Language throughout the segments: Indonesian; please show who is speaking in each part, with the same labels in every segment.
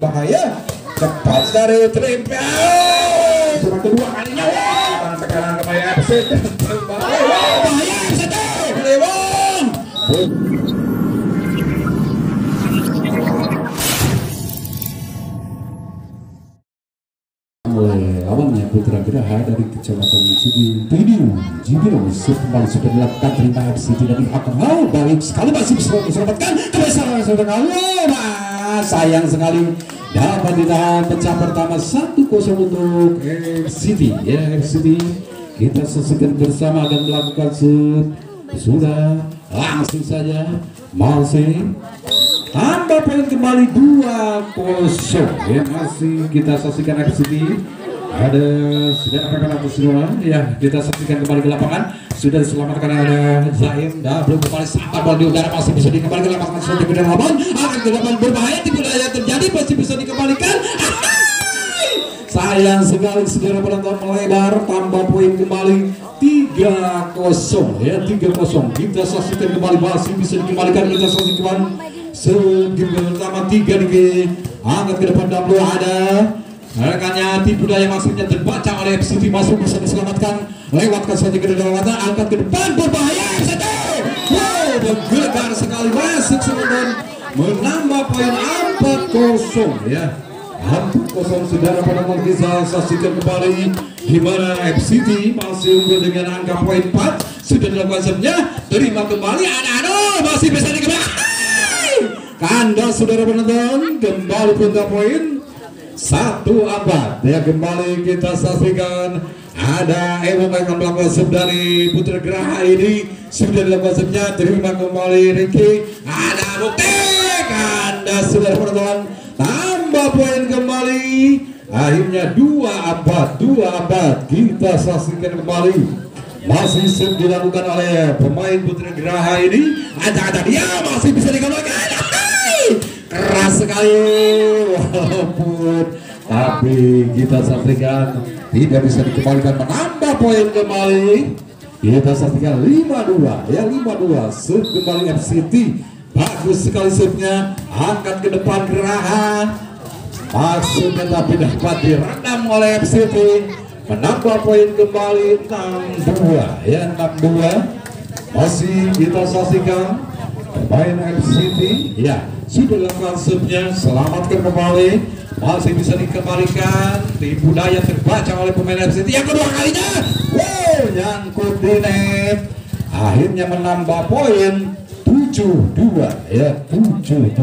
Speaker 1: bahaya cepat dari triple cuma kedua kalinya tekanan kembali FC bahaya FC lewong oleh awalnya Putra Geraha dari Kecamatan Cibinong kembali sudah dilakukan terima FC tidak dihakam baik sekali masih bisa diselamatkan kebesaran sayang sekali dapat ditahan pecah pertama 1-0 untuk FCT ya. FCT kita saksikan bersama akan melakukan sudah langsung saja masih tambah poin kembali 2-0 ya. Masih kita saksikan FCT ada sudah apa semua ya. Kita saksikan kembali ke lapangan sudah diselamatkan oleh Zaim double kembali sampai bola di udara masih bisa dikembalikan lapangan sudah ke dalam akan ke depan berbahaya tidak ada terjadi masih bisa dikembalikan. Sayang sekali saudara penonton melebar tambah poin kembali 3-0 ya 3-0 kita saksikan kembali masih bisa dikembalikan kita saksikan segi pertama 3 di angkat ke depan double ada rekannya tipu daya maksudnya terbaca oleh FCT masuk bisa diselamatkan lewatkan saja ke dalam mata angkat ke depan berbahaya FCT bergegar sekali masuk sebentar menambah poin 4-0 ya 4-0 saudara penonton bisa saksikan kembali di mana FCT masih unggul dengan angka poin 4 sudah dilakukan sebelumnya terima kembali masih bisa dikembali kanda saudara penonton kembali punta poin 1 abad ya. Kembali kita saksikan ada Ewo yang melakukan sub dari Putra Geraha ini sudah dilakukan subnya terima kembali Ricky ada bukti kanda saudara penonton tambah poin kembali akhirnya 2 abad kita saksikan kembali masih sub dilakukan oleh pemain Putra Geraha ini ada dia masih bisa dikembalikan keras sekali walaupun tapi kita saksikan tidak bisa dikembalikan menambah poin kembali kita saksikan 5-2 ya 5-2 sub kembali FCT bagus sekali subnya angkat ke depan Geraha maksudnya tapi dapat direndam oleh FCT menambah poin kembali 6-2 ya 6-2 masih kita saksikan pemain FCT ya sudah dilakukan subnya selamatkan kembali masih bisa dikembalikan tipu daya terbaca oleh pemain FCT yang kedua kalinya nyangkut di net akhirnya menambah poin 7-2 ya 7-2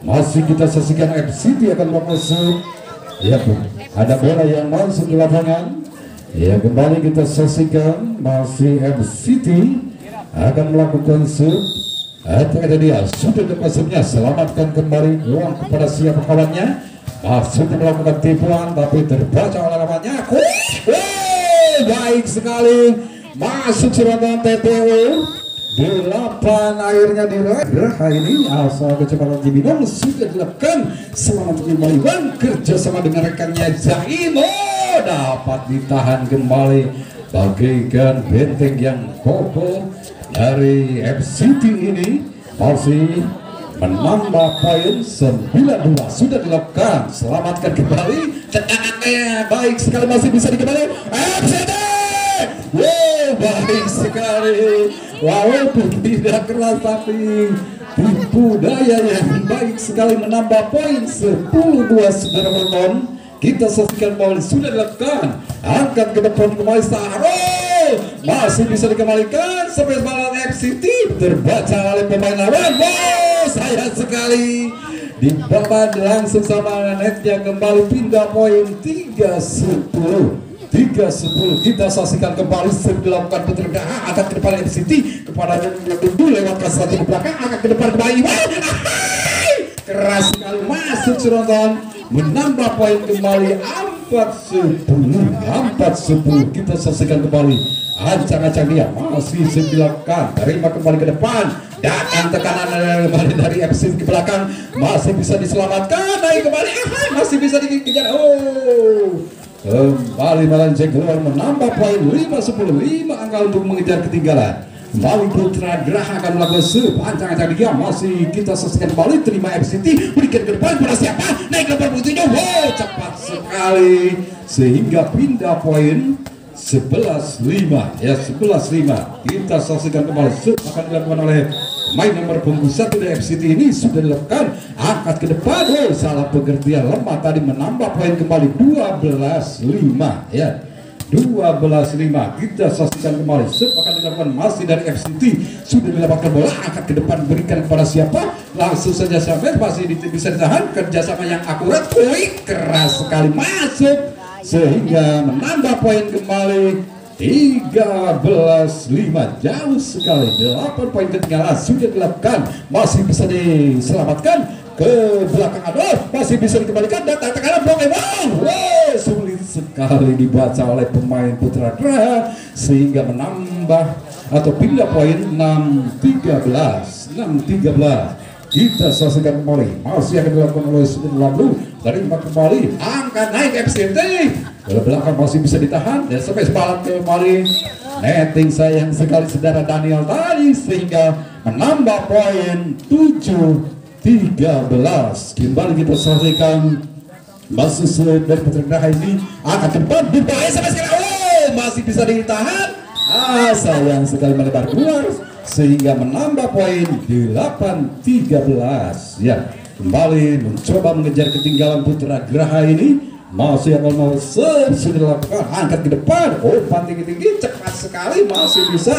Speaker 1: masih kita saksikan FCT akan masuk ya ada bola yang masuk di lapangan ya kembali kita saksikan masih FCT akan melakukan sub ada dia sudah masuknya selamatkan kembali uang kepada siapa kawannya masuk melakukan tipuan tapi terbaca oleh lawannya baik sekali masuk serangan TPU 8 akhirnya di Geraha ini asal Kecamatan Cibinong sudah dilakukan selamat kembali kerjasama dengan rekannya Zaimo dapat ditahan kembali bagaikan benteng yang kokoh dari FCT ini masih menambah poin 9-2 sudah dilakukan selamatkan kembali tendangannya baik sekali masih bisa dikembali FCT baik sekali walaupun tidak keras tapi tipu daya yang baik sekali menambah poin 10-2 saudara penonton kita saksikan bahwa sudah dilakukan angkat ke depan kembali masih bisa dikembalikan sampai malam FCT terbaca oleh pemain lawan sayang sekali di babak langsung sama netnya kembali pindah poin 3-10 kita saksikan kembali dilakukan Putra Geraha angkat ke depan FCT kepada Dundu lewat satu ke belakang angkat ke depan kembali keras sekali masuk penonton menambah poin kembali 4-10 kita saksikan kembali ancang-ancang dia masih dilakukan terima kembali ke depan datang tekanan kembali dari FC ke belakang masih bisa diselamatkan naik kembali masih bisa dikejar kembali melenceng keluar menambah poin 5-10 angka untuk mengejar ketinggalan kembali Putra Geraha akan melakukan sepanjang dia masih kita saksikan kembali terima FCT berikan ke depan pada siapa naik sekali sehingga pindah poin 11-5 ya, 11-5. Kita saksikan kembali akan dilakukan oleh pemain nomor punggung 1 dari FCT ini. Sudah dilakukan angkat ke depan, salah pengertian lemah tadi, menambah poin kembali 12-5 ya, 12-5. Kita saksikan kembali akan dilakukan masih dari FCT. Sudah didapatkan bola, angkat ke depan, berikan kepada siapa, langsung saja sampai masih bisa ditahan, kerjasama yang akurat, keras sekali masuk sehingga menambah poin kembali 13-5. Jauh sekali, 8 poin ketinggalan sudah dilakukan, masih bisa diselamatkan ke belakang, masih bisa dikembalikan dan tekanan blok sulit sekali dibaca oleh pemain Putra Graha sehingga menambah atau pindah poin 6-13. Kita saksikan kembali masih akan dilakukan oleh Sudin Lalu dari kembali angkat naik FCT ke belakang, masih bisa ditahan dan sampai sebalan kembali netting sayang sekali saudara Daniel tadi sehingga menambah poin 7-13. Kembali kita saksikan masih sulit dari Putra Graha ini angkat depan berbahaya sampai sekarang, masih bisa ditahan, sayang sekali melebar keluar sehingga menambah poin 8-13 ya. Kembali mencoba mengejar ketinggalan Putra Graha ini, masih akan mau sudah dilakukan angkat ke depan, tinggi cepat sekali, masih bisa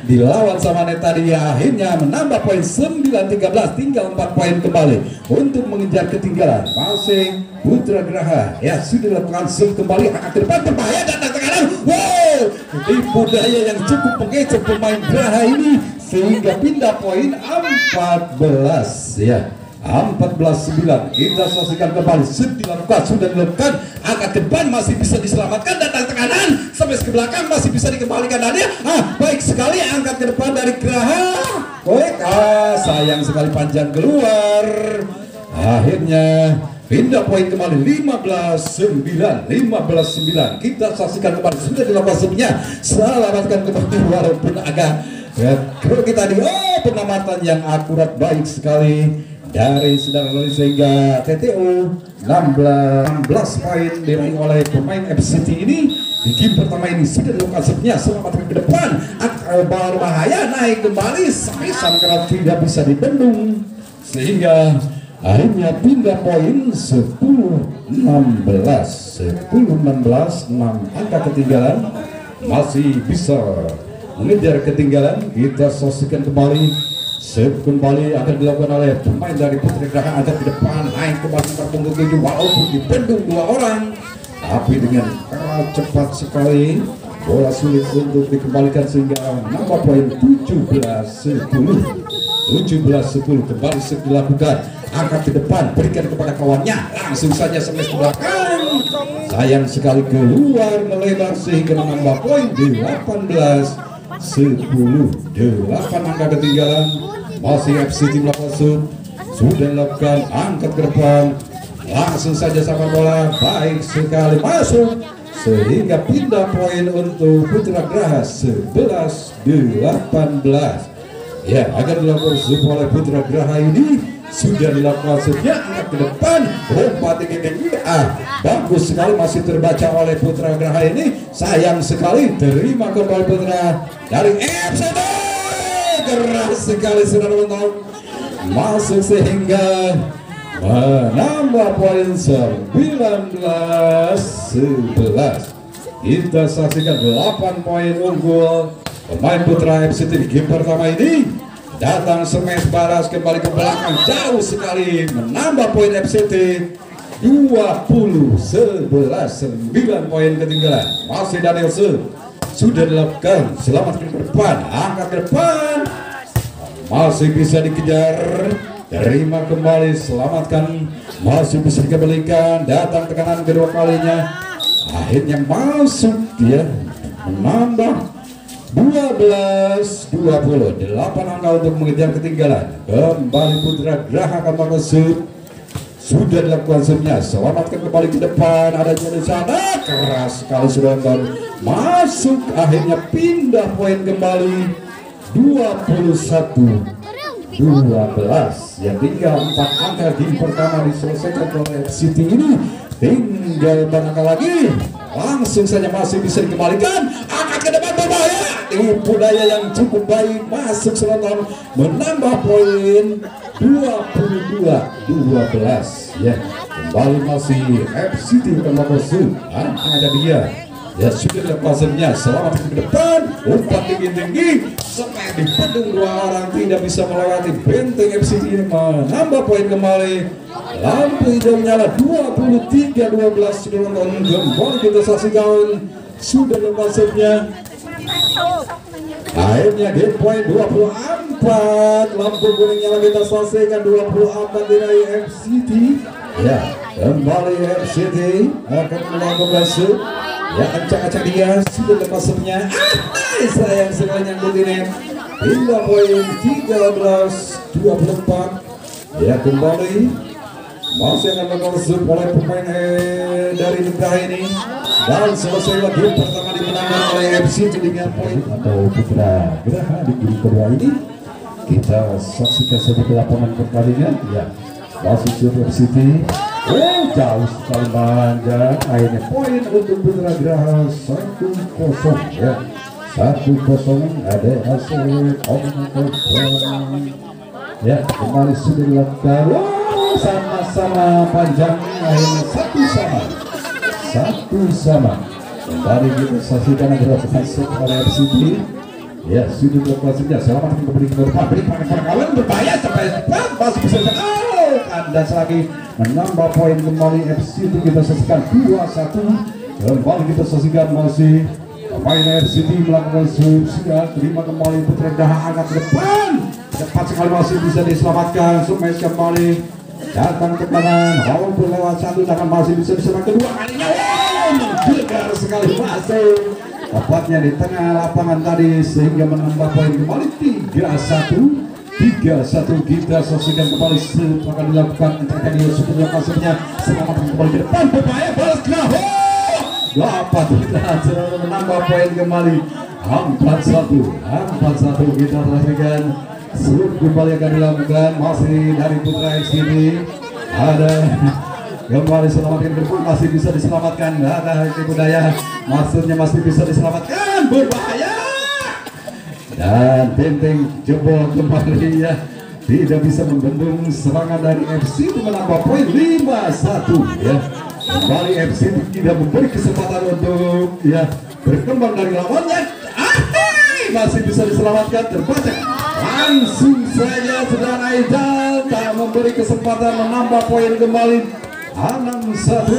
Speaker 1: dilawan sama net tadi, akhirnya menambah poin 9-13, tinggal 4 poin kembali untuk mengejar ketinggalan masing Putra Graha ya. Sudah dilakukan kembali angkat ke depan, berbahaya dan tekanan, tipu daya yang cukup mengecoh pemain Graha ini sehingga pindah poin 14 ya, 14-9. Kita saksikan kembali sudah dilakukan angkat ke depan, masih bisa diselamatkan, datang tekanan sampai ke belakang, masih bisa dikembalikan dan baik sekali angkat ke depan dari Graha. Sayang sekali panjang keluar, akhirnya pindah poin kembali 15-9. Kita saksikan kembali sudah dilakukan sebelumnya, selamatkan kembali walaupun agak grogi tadi. Pengamatan yang akurat baik sekali dari saudara Loli sehingga TTO 16 poin diraih oleh pemain FCT ini. Di game pertama ini sudah dilakukan sebelumnya, selamatkan ke depan, berbahaya naik kembali sampai karena tidak bisa dibendung sehingga akhirnya pindah poin 10-16, 6 angka ketinggalan, masih bisa mengejar ketinggalan. Kita saksikan kembali akan dilakukan oleh pemain dari Putra Graha, angkat ke depan, naik kembali ke punggung 7 walaupun dibendung 2 orang, tapi dengan cepat sekali bola sulit untuk dikembalikan sehingga menambah poin 17-10. Kembali dilakukan angkat ke depan, berikan kepada kawannya, langsung saja sampai ke belakang, sayang sekali keluar melebar sehingga menambah poin 18-10. 8 angka ketinggalan, masih FCT melakukan sudah dilakukan angkat ke depan, langsung saja sama bola, baik sekali masuk sehingga pindah poin untuk Putra Graha 11-18 ya. Agar dilakukan oleh Putra Graha ini sudah dilakukan sejak angkat ke depan, tinggi, bagus sekali, masih terbaca oleh Putra Graha ini, sayang sekali terima kembali Putra dari FCT, keras sekali sudah menonton masuk sehingga menambah poin 19-11. Kita saksikan 8 poin unggul pemain Putra FCT di game pertama ini. Datang smash balas kembali ke belakang, jauh sekali menambah poin FCT 20-11, 9 poin ketinggalan. Masih Daniel sudah dilakukan, selamatkan ke depan, angkat ke depan, masih bisa dikejar, terima kembali, selamatkan, masih bisa dikembalikan, datang tekanan kedua kalinya, akhirnya masuk dia menambah 12-20, 8 angka untuk mengejar ketinggalan. Kembali Putra Graha akan sudah dilakukan sebelumnya, selamatkan kembali ke depan, ada di sana, keras sekali sudah masuk, akhirnya pindah poin kembali 21-20. 12. Ya, tinggal 4 angka game pertama diselesaikan oleh FCT ini. Tinggal berangkat lagi. Langsung saja masih bisa dikembalikan. Angkat ke depan berbahaya. Tipu daya yang cukup baik masuk selatan, menambah poin 22-12. Ya, kembali masih FCT bertambah poin. Ada dia. Ya, sudah lepasnya. Selamat ke depan. Umpan tinggi-tinggi. Sampai dipendung 2 orang, tidak bisa melewati benteng FCT ini, menambah poin kembali. Lampu hijau menyala 23-12. Sudah nonton kembali kita saksikan. Sudah lepasnya. Akhirnya game point 24. Lampu kuning nyala kita selesaikan 24 diraih FCT. Ya, kembali FCT akan melakukan masuk. Ya, acak-acak dia sudah lepasnya. Sayang sekali nyangkut ini. Hingga poin 13-24. Ya, kembali masih akan mengusung oleh pemain dari negara ini. Dan selesai lagi pertama dimenangkan oleh FC dengan poin atau Putra Geraha di game kedua ini. Kita saksikan sebagai laporan pertandingan. Ya, masih cukup FCT. Jauh sekali panjang. Akhirnya poin untuk Putra Geraha 1-0. Ya, 1-0 ada hasil ya, kembali sudah dilakukan. Sama-sama panjang, akhirnya satu sama. Kembali kita saksikan adalah hasil oleh FCT. Ya, sudah dilakukan. Selamat kembali ke depan. Beri perkawinan berbahaya sampai depan masih bisa kandas lagi, menambah poin kembali FCT. Kita saksikan 2-1. Kembali kita saksikan masih pemain FCT melakukan sudah terima kembali Putra Geraha angkat ke depan. Cepat sekali masih bisa diselamatkan. Smash kembali datang ke kanan, walaupun lewat 1 tangan masih bisa diserang kedua kalinya. Menggelegar sekali masuk tepatnya di tengah lapangan tadi sehingga menambah poin kembali 3-1. Kita saksikan kembali akan dilakukan akan seperti lokasinya. Selamat kembali ke depan, berbahaya balas Geraha. Dapat kita menambah poin kembali 4-1. Kita saksikan serut kembali akan dilakukan masih dari Putra FCT. Ada kembali selamatkan ke depan, masih bisa diselamatkan. Ada tipu daya, maksudnya masih bisa diselamatkan, berbahaya. Dan benteng jebol kembali ya, tidak bisa membendung serangan dari FC menambah poin 5-1 ya. Kembali FC tidak memberi kesempatan untuk ya berkembang dari lawannya. Masih bisa diselamatkan, terbaca langsung saja Saudara Aidal tak memberi kesempatan menambah poin kembali 6-1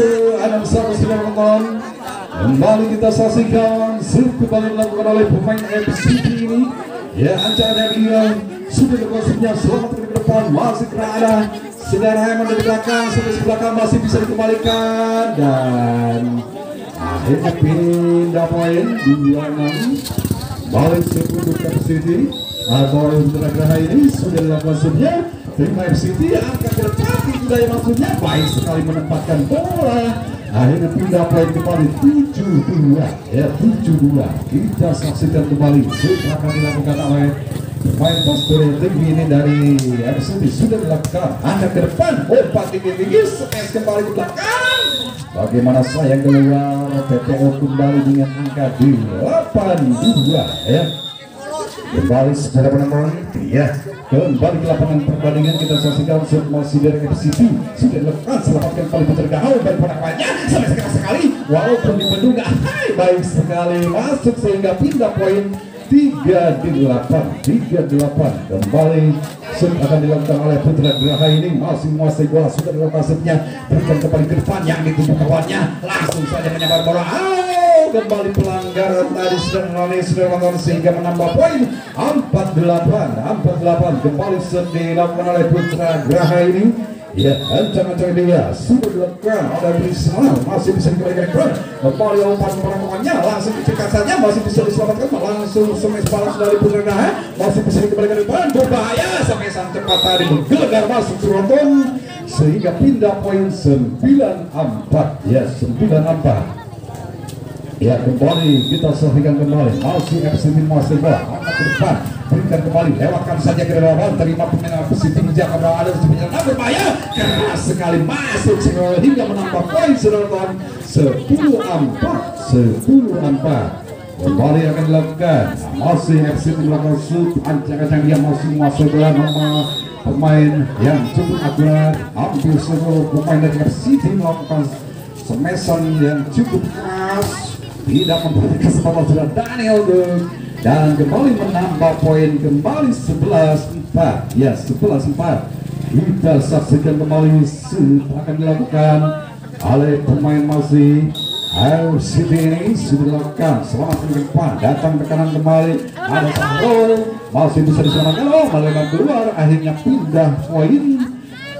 Speaker 1: sudah menonton. Kembali kita saksikan kembali dilakukan oleh pemain FCT ini. Ya, ancaman dia sudah berkonsepnya. Selamat ke depan, masih berada. Saudara Herman dari belakang sampai belakang masih bisa dikembalikan dan akhirnya pindah poin 2-6. Balik untuk FCT atau Putra Geraha ini sudah dilakukan sebelumnya. Terima FCT angkat ke depan, daya maksudnya baik sekali menempatkan bola. Akhirnya pindah poin kembali 7-2 ya, 7-2. Kita saksikan kembali akan dilakukan oleh pemain postur tinggi ini dari FCT. Sudah dilakukan angkat ke depan, umpan tinggi-tinggi, smash kembali ke belakang. Bagaimana sayang keluar, PPO kembali dengan angka 8-2 ya. Kembali secara penonton ya, kembali ke lapangan pertandingan. Kita saksikan masih dari FCT sudah dilakukan. Selamatkan kembali Putra Geraha dan penangkapannya sampai sekali walaupun dibendung. Baik sekali masuk sehingga pindah poin 38. Kembali akan dilakukan oleh Putra Geraha ini masih menguasai bola. Sudah lokasinya berikan kembali ke depan yang ditunggu kawannya, langsung saja menyebar bola. Kembali pelanggaran tadi sudah menonton sehingga menambah poin 48. Kembali dilakukan oleh Putra Geraha ini. Ya, ancang-ancang dia sudah dilakukan oleh Brisal, masih bisa dikembalikan kembali umpan penangkapannya, langsung dicekat saja, masih bisa diselamatkan, langsung smash balas dari Putra Geraha, masih bisa dikembalikan ke depan, berbahaya sampai sang cepat tadi menggelegar masuk Suronton sehingga pindah poin 9-4 ya, 9-4. Ya, kembali kita saksikan kembali masih FC Masih bola angkat ke depan, berikan kembali, lewatkan saja ke lawan, terima pemain Persib menjaga ada sebenarnya berbahaya, keras sekali masuk hingga menambah poin penonton 10-4. Kembali akan dilakukan, masih FC melakukan shoot, ancang-ancang dia masih masuk dalam nama pemain yang cukup akurat, hampir seluruh pemain dari FC melakukan smash yang cukup keras, tidak memberi kesempatan sudah Daniel dan kembali menambah poin kembali 11-4. Ya, 11-4. Kita saksikan kembali akan dilakukan oleh pemain masih FC ini sudah dilakukan. Selamat ke depan, datang ke kanan kembali, ada Sahrul masih bisa diselamatkan, melebar keluar, akhirnya pindah poin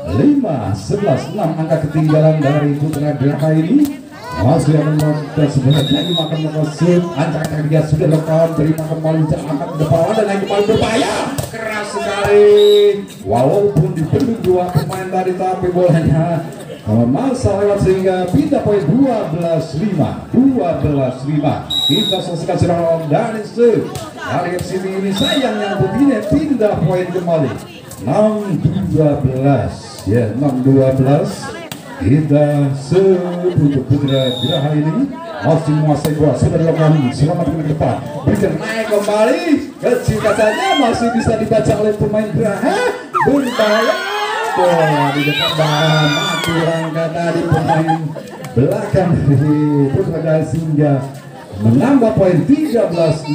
Speaker 1: 5-11. 6 angka ketinggalan dari Putra Geraha ini. Masih akan melakukan sebenarnya lagi makan masuk, ancang-ancang dia sudah lepas, terima kembali angkat ke depan dan naik kembali berbahaya, keras sekali. Walaupun dibendung dua pemain tadi, tapi bolanya masa lewat sehingga pindah poin 12-5. Kita saksikan serangan dari FC ini, sayang yang begini pindah poin kembali 6-12. Ya, 6-12. Kita untuk Putra Geraha ini masih menguasai bola, sudah dilakukan, selamat ke depan, berikan naik kembali, kecil saja masih bisa dibaca oleh pemain Geraha, berbahaya, bola di depan dan mati langkah tadi pemain belakang dari Putra Geraha sehingga menambah poin 13-6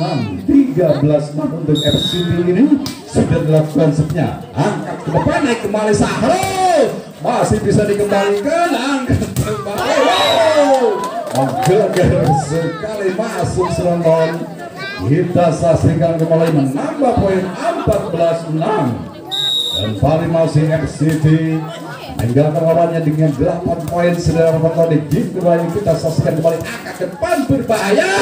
Speaker 1: untuk FC ini. Sudah dilakukan sebenarnya, angkat ke depan, naik kembali Sahrul, masih bisa dikembalikan, angkat kembali, menggeger sekali masuk serangan. Kita saksikan kembali menambah poin 14-6. Kembali masih FCT meninggalkan lawannya dengan 8 poin. Saudara penonton di game kedua ini, kita saksikan kembali angkat ke depan berbahaya.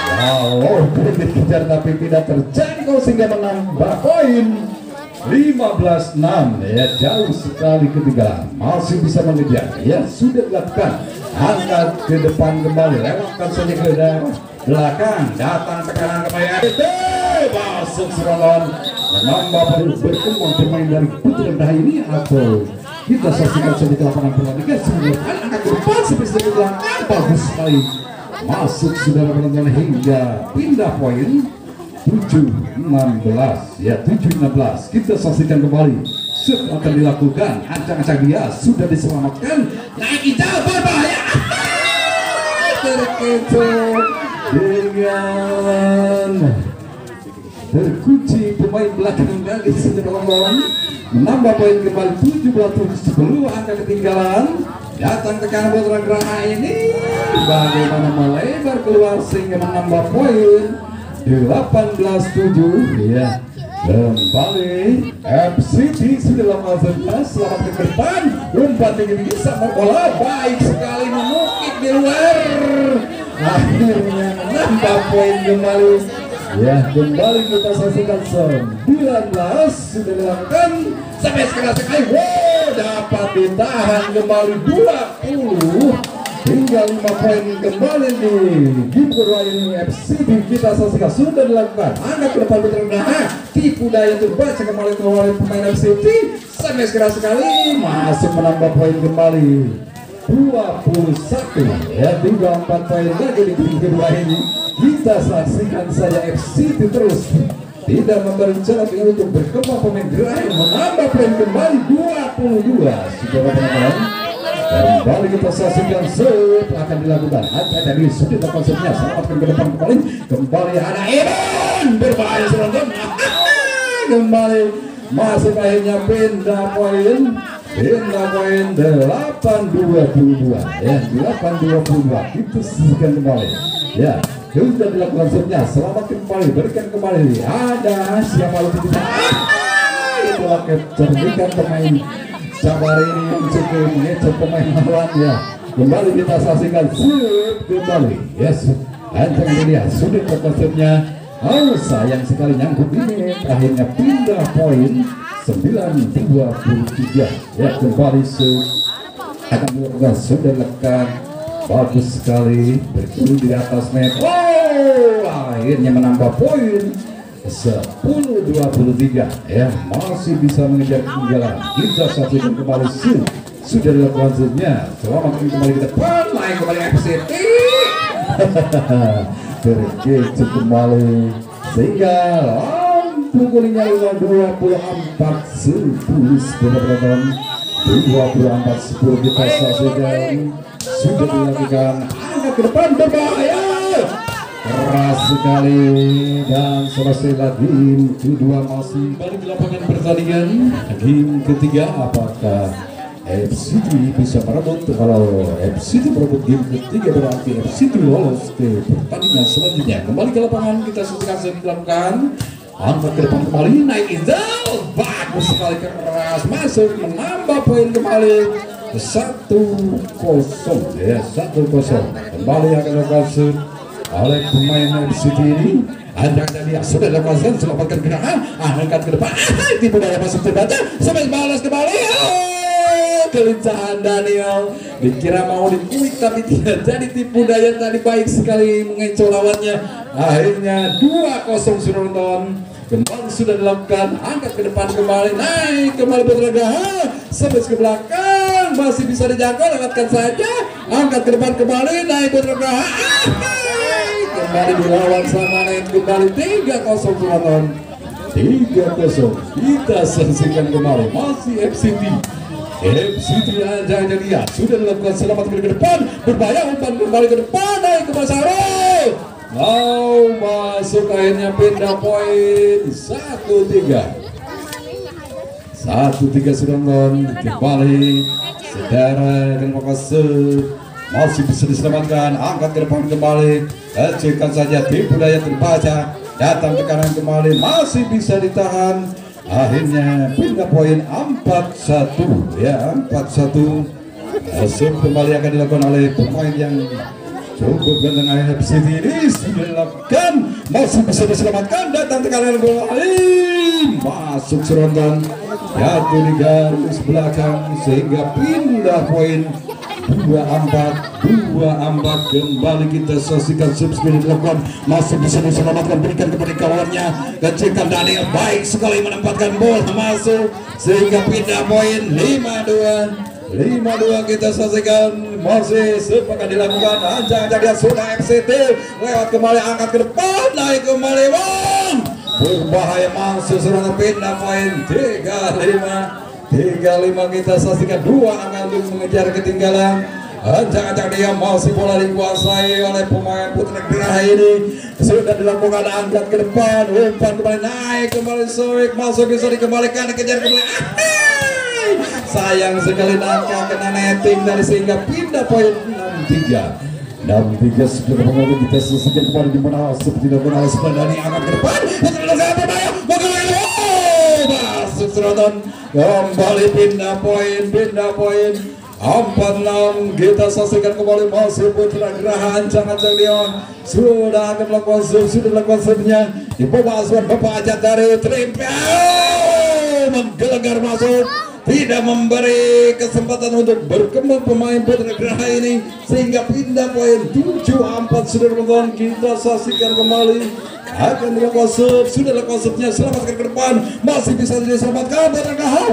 Speaker 1: Walaupun dikejar tapi tidak terjangkau sehingga menambah poin 15-6. Ya, jauh sekali ketinggalan, masih bisa mengejar. Ya, sudah dilakukan, angkat ke depan kembali, lewatkan saja ke belakang, datang tekanan kembali, masuk serangan, menambah poin, berkembang pemain dari Putra Geraha ini. Atau kita saksikan saja ke lapangan pertandingan, angkat ke depan seperti ke belakang, bagus sekali masuk saudara penonton hingga pindah poin 7-16. Ya, 7-16. Kita saksikan kembali shoot akan dilakukan, ancang-ancang dia sudah diselamatkan, naik hijau berbahaya, terkecoh dengan terkunci pemain belakang dari saudara penonton, menambah poin kembali 17-10. Angka ketinggalan, datang ke kanan Putra Geraha ini, bagaimana melebar keluar sehingga menambah poin 18-7. Ya, kembali FCT sudah lama saja, selamat ke depan, umpan tinggi sama bola, baik sekali menukik di luar, akhirnya menambah poin kembali. Ya, kembali kita saksikan 19 sudah dilakukan sampai sekali, dapat ditahan kembali 20 hingga 5 poin kembali di game kedua ini. FCT kita saksikan sudah dilakukan, angkat ke depan Putra Geraha, tipu daya terbaca kembali oleh pemain FCT, sampai sekali masuk menambah poin kembali 21. Ya, tinggal 4 poin lagi di game kedua ini. Kita saksikan saja FCT terus tidak memberi jalan untuk berkembang, pemain Geraha menambah poin kembali 22. Saudara penonton, kembali kita saksikan shoot akan dilakukan, ada dari sudut konsepnya, selamatkan ke depan kembali ada Iron berbahaya serangan, kembali masuk, akhirnya pindah poin 8-22. Ya, 8-22. Itu saksikan kembali. Ya, sudah dilakukan shootnya, selamat kembali, berikan kembali, ada siapa lagi kita, itulah kecerdikan pemain Sabar ini yang cukup mengecoh pemain lawan. Ya, kembali kita saksikan shoot kembali. Yes, ancang dia sudah ke konsepnya. Sayang sekali nyangkut ini, akhirnya pindah poin 9-23. Ya, kembali shoot akan dilakukan, sudah lekat, bagus sekali, berkeliling di atas net. Akhirnya menambah poin 10-23 ya, masih bisa mengejar ketinggalan. Kita saksikan kembali sudah dilakukan selanjutnya. Selamat kembali kita naik kembali FCT. Terkecut kembali sehingga lampu kuningnya 24 10 penonton 24-10 kita saksikan sudah dilakukan. Angkat ke depan berbahaya keras sekali dan selesai lagi. Kedua masih balik di lapangan pertandingan game ketiga. Apakah FCT bisa merebut? Kalau FCT merebut game ketiga berarti FCT lolos ke pertandingan selanjutnya. Kembali ke lapangan kita saksikan dilakukan. Angkat ke depan kembali, naik Izal, bagus sekali, keras masuk, menambah poin kembali 1-0 ya, 1-0 kembali akan dilakukan oleh pemain FCT ini. Andang Dania sudah dilakukan, selamatkan gerangan, angkat ke depan, tipu daya masuk terbaca, sampai balas kembali. Kelincahan Daniel, dikira mau dikuik tapi tidak jadi, tipu daya tadi baik sekali mengecoh lawannya. Akhirnya 2-0 sudah nonton. Kembali sudah dilakukan, angkat ke depan kembali, naik kembali bergerak, sampai ke belakang masih bisa dijangkau, lewatkan saja, angkat ke depan kembali, naik bergerak, kembali dilawan sama net, kembali 3-0 penonton. 3-0 kita saksikan kembali, masih FCT aja dia sudah dilakukan, selamat ke depan, berbahaya, umpan kembali ke depan, naik ke Basaro, mau masuk, akhirnya pindah poin 1-3 sudah nonton. Kembali saudara dan masih bisa diselamatkan, angkat ke depan kembali, cekkan saja, tipu daya terbaca, datang ke kanan kembali, masih bisa ditahan. Akhirnya pindah poin 4-1 ya, 4-1. Kembali akan dilakukan oleh pemain yang cukup ganteng FCT ini, sudah dilakukan, masih bisa diselamatkan, datang ke kanan kembali, masuk serontan, jatuh di garis belakang sehingga pindah poin 2-4 kembali kita saksikan subscribe dilakukan, masih bisa diselamatkan, berikan kepada kawannya, kecilkan Daniel baik sekali menempatkan bola masuk sehingga pindah poin 5-2 kita saksikan, masih sepakat dilakukan. Anjang dia sudah FCT lewat kembali, angkat ke depan, naik kembali, bang berbahaya, masuk serangan, pindah poin 3-5 kita saksikan, 2 angka untuk mengejar ketinggalan. Anjang dia masih bola dikuasai oleh pemain Putra Geraha ini, sudah dilakukan, angkat ke depan, umpan kembali, naik kembali, soek masuk, bisa dikembalikan, dikejar kembali, sayang sekali nangka kena netting dari sehingga pindah poin 6-3 sudah mengambil, kita saksikan kembali di mana seperti dilakukan oleh Sebandani, angkat ke depan, masuk serotan, kembali pindah poin 4-6 kita saksikan kembali, masih Putra Geraha. Anjang dia sudah akan melakukan sudah dilakukan sebelumnya di bawah asuhan Bapak Ajat dari Trimpel, menggelegar masuk, tidak memberi kesempatan untuk berkembang pemain Putra Geraha ini sehingga pindah poin 7-4 sudah menonton. Kita saksikan kembali akan dilakukan sudah dilakukan subnya, selamatkan ke depan, masih bisa diselamatkan Putra Geraha,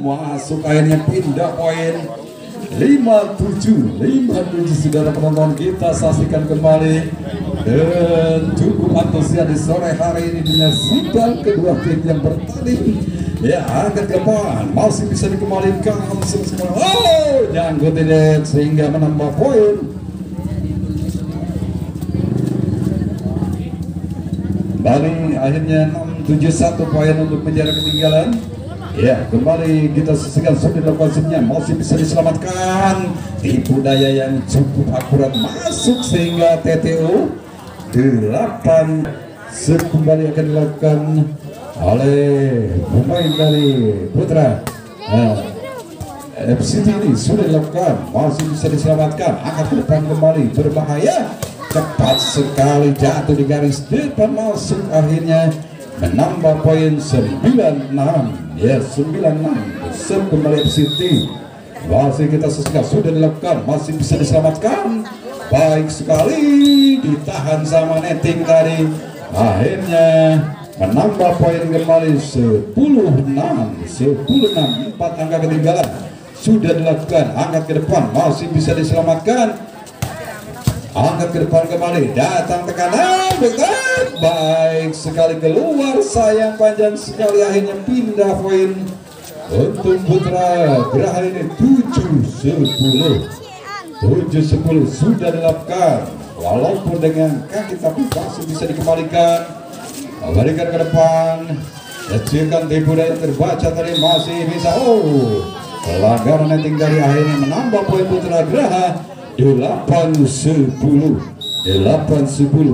Speaker 1: masuk, akhirnya pindah poin 57 saudara penonton. Kita saksikan kembali dan cukup antusias di sore hari ini dengan sidang kedua tim yang bertanding ya, angkat ke depan, masih bisa dikembalikan semua, nyangkut tidak sehingga menambah poin. Kembali akhirnya 6-7 poin untuk menjaga ketinggalan ya. Kembali kita saksikan sudah dilakukan sebelumnya, masih bisa diselamatkan, tipu daya yang cukup akurat masuk sehingga TTO 8 kembali akan dilakukan oleh pemain dari Putra FCT ini, sudah dilakukan, masih bisa diselamatkan, angkat ke depan kembali, berbahaya, cepat sekali jatuh di garis depan, masuk, akhirnya menambah poin 9-6 ya, 9-6 kembali FCT. Masih kita saksikan sudah dilakukan, masih bisa diselamatkan, baik sekali, ditahan sama netting tadi, akhirnya menambah poin kembali 10-6. 4 angka ketinggalan sudah dilakukan. Angkat ke depan masih bisa diselamatkan. Angkat ke depan kembali, datang tekanan betul, baik sekali keluar, sayang panjang sekali, akhirnya pindah poin untuk Putra Geraha ini. 7-10 sudah dilakukan, walaupun dengan kaki tapi masih bisa dikembalikan. Kembalikan ke depan, kecilkan tipu daya terbaca tadi, masih bisa. Pelanggaran yang tinggal akhirnya menambah poin Putra Geraha 8-10.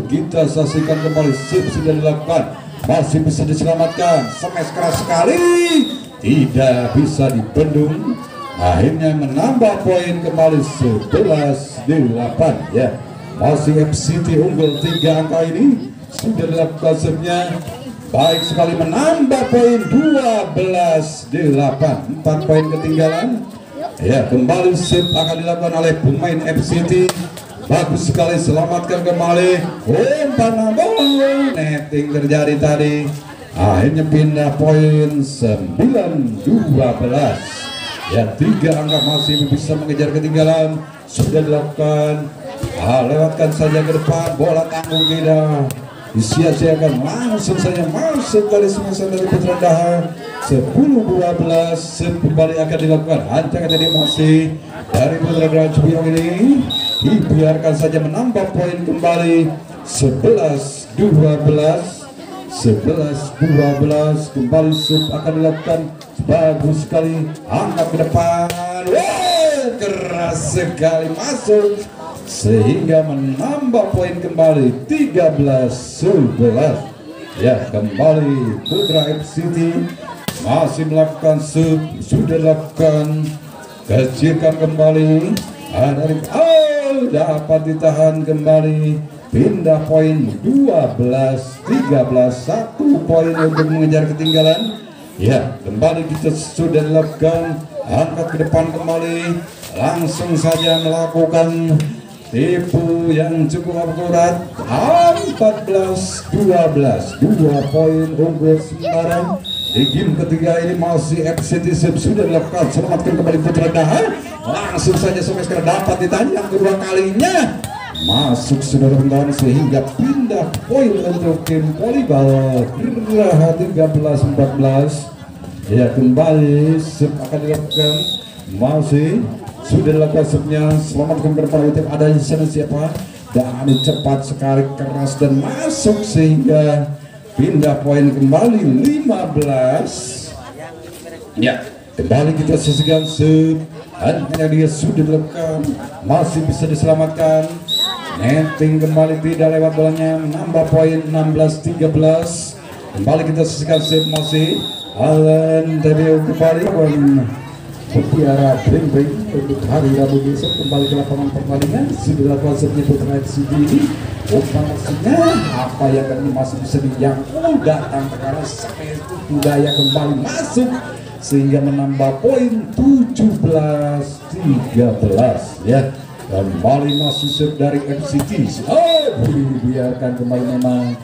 Speaker 1: Kita saksikan kembali, sudah dilakukan, masih bisa diselamatkan, smash keras sekali, tidak bisa dibendung, akhirnya menambah poin kembali 11-8 ya. Masih FCT unggul 3 angka ini, sudah dilakukan serve-nya baik sekali, menambah poin 12-8, 4 poin ketinggalan. Ya, kembali sip akan dilakukan oleh pemain FCT. Bagus sekali, selamatkan kembali. Umpan bola, netting terjadi tadi. Akhirnya pindah poin 9-12. Ya, 3 angka masih bisa mengejar ketinggalan. Sudah dilakukan. Lewatkan saja ke depan, bola tanggung tidak disia-siakan, langsung saja masuk dari smash dari Putra Geraha. 10-12 kembali akan dilakukan. Ancaman tadi masih dari Putra Geraha Cibinong ini, dibiarkan saja menambah poin kembali 11-12. Kembali akan dilakukan. Bagus sekali, angkat ke depan, keras sekali masuk sehingga menambah poin kembali 13-11. Ya, kembali Putra FCT masih melakukan sudah dilakukan, kecilkan kembali, dapat ditahan kembali, pindah poin 12-13, 1 poin untuk mengejar ketinggalan. Ya, kembali kita sudah dilakukan, angkat ke depan kembali, langsung saja melakukan tipu yang cukup akurat. 14-12, 2 poin unggul sementara. Di game ketiga ini masih FCT sudah dilakukan, selamatkan kembali Putra Geraha, langsung saja semester dapat ditahan yang kedua kalinya, masuk saudara-saudara sehingga pindah poin untuk tim volleyball Geraha 13-14. Ya, kembali akan dilakukan, masih sudah dilakukan sebnya, selamatkan ke depan tim, ada di sana siapa, dan cepat sekali, keras dan masuk sehingga pindah poin kembali 15. Ya, kembali kita saksikan hanya dia sudah dilakukan, masih bisa diselamatkan, netting kembali tidak lewat bolanya, menambah poin 16-13. Kembali kita saksikan masih Alan tadi kembali Mutiara Bring untuk hari Rabu besok kembali ke lapangan pertandingan. Sudah dilakukan sebelum Putra FCT ini, maksudnya apa yang tadi masih bisa dijangkau, datang tekanan sampai daya kembali masuk sehingga menambah poin 17-13 ya. Kembali masih serve dari FCT, biarkan kembali, memang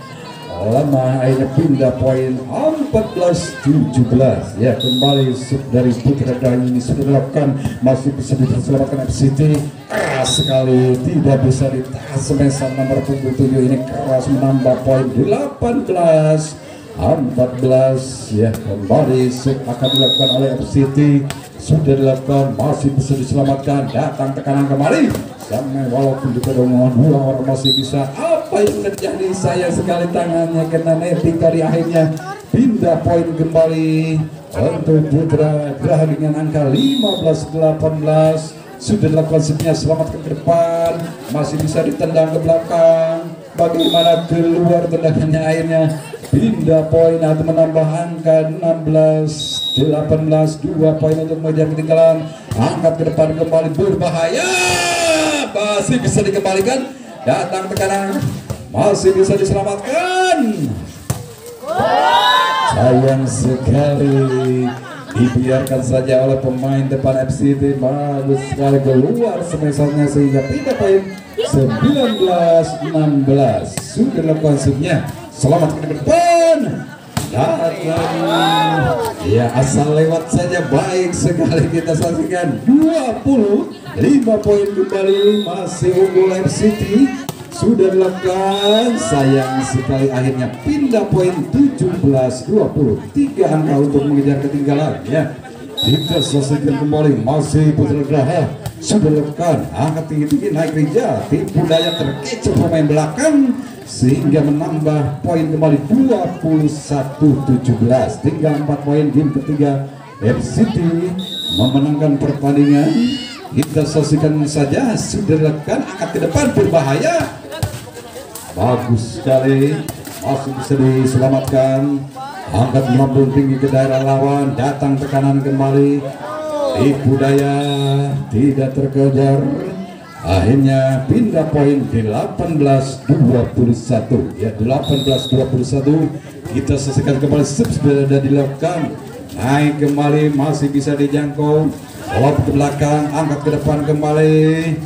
Speaker 1: lama, akhirnya pindah poin 14-17 ya. Kembali dari Putra Geraha ini sudah dilakukan, masih bisa diselamatkan FCT, keras sekali, tidak bisa ditahan semester nomor 7 ini, keras menambah poin 18-14 ya. Kembali akan dilakukan oleh FCT, sudah dilakukan, masih bisa diselamatkan, datang tekanan kembali sampai walaupun di kedongan 2 orang masih bisa. Apa yang terjadi, sayang sekali tangannya kena netting tadi, akhirnya pindah poin kembali untuk Putra Geraha dengan angka 15-18. Sudah dilakukan sebelumnya, selamatkan ke depan, masih bisa ditendang ke belakang, bagaimana keluar tendangannya, akhirnya pindah poin atau menambah angka 16-18, 2 poin untuk mengejar ketinggalan. Angkat ke depan kembali, berbahaya, masih bisa dikembalikan, datang tekanan, masih bisa diselamatkan. Sayang sekali, dibiarkan saja oleh pemain depan FCT, bagus sekali keluar semesanya sehingga pindah poin 19-16. Sudah dilakukan sebelumnya, selamatkan ke depan. Datang, ya asal lewat saja, baik sekali. Kita saksikan 25 poin kembali, masih unggul FCT. Sudah dilakukan, sayang sekali akhirnya pindah poin 17-20, 3 angka untuk mengejar ketinggalan ya. Kita saksikan kembali, masih Putra Geraha sudah dilakukan, angkat tinggi-tinggi naik Rija, tipu daya terkecoh pemain belakang sehingga menambah poin kembali 21-17. Tinggal 4 poin game ketiga, FCT memenangkan pertandingan. Kita saksikan saja, sudah dilakukan, angkat ke depan berbahaya, bagus sekali, masih bisa diselamatkan. Angkat melambung tinggi ke daerah lawan, datang tekanan kembali, tipu daya tidak terkejar, akhirnya pindah poin 18-21 ya, 18-21. Kita selesaikan kembali, sudah dilakukan, naik kembali, masih bisa dijangkau, lob ke belakang, angkat ke depan kembali,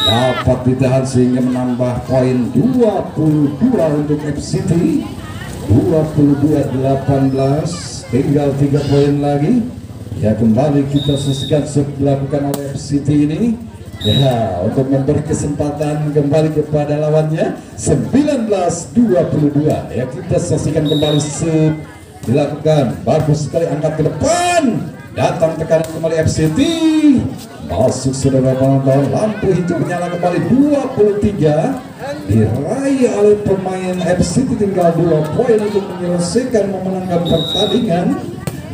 Speaker 1: dapat ditahan sehingga menambah poin 22 untuk FCT, 22-18, tinggal 3 poin lagi ya. Kembali kita saksikan dilakukan oleh FCT ini ya, untuk memberi kesempatan kembali kepada lawannya 19-22 ya. Kita saksikan kembali dilakukan, bagus sekali, angkat ke depan, datang tekanan kembali FCT, masuk saudara penonton, lampu hijau menyala kembali, 23 diraih oleh pemain FCT, tinggal 2 poin untuk menyelesaikan, memenangkan pertandingan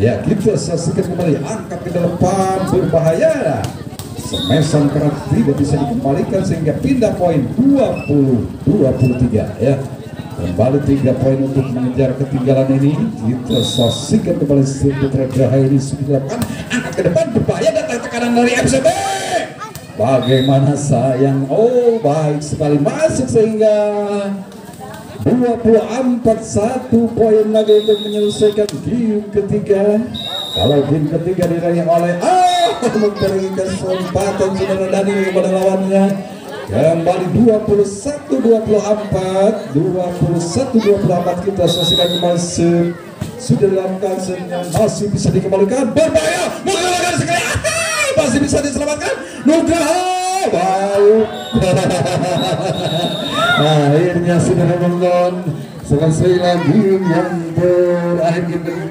Speaker 1: ya. Kita saksikan kembali, angkat ke depan berbahaya, semesan keras tidak bisa dikembalikan sehingga pindah poin 20-23 ya. Kembali 3 poin untuk mengejar ketinggalan ini. Kita saksikan kembali Putra Geraha ini sudah dilakukan, angkat ke depan berbahaya, datang tekanan dari FCT. Bagaimana sayang, oh baik sekali, masuk sehingga 24-1 poin lagi untuk menyelesaikan game ketiga. Kalau game ketiga diraih oleh memberi kesempatan saudara Dani kepada lawannya. Kembali 21-24, 21-24. Kita saksikan kembali, sudah dilakukan, masih bisa dikembalikan, berbahaya, mengalahkan sekali, masih bisa diselamatkan, Nugraha baik. Akhirnya sudah menonton selesai lagi yang berakhir.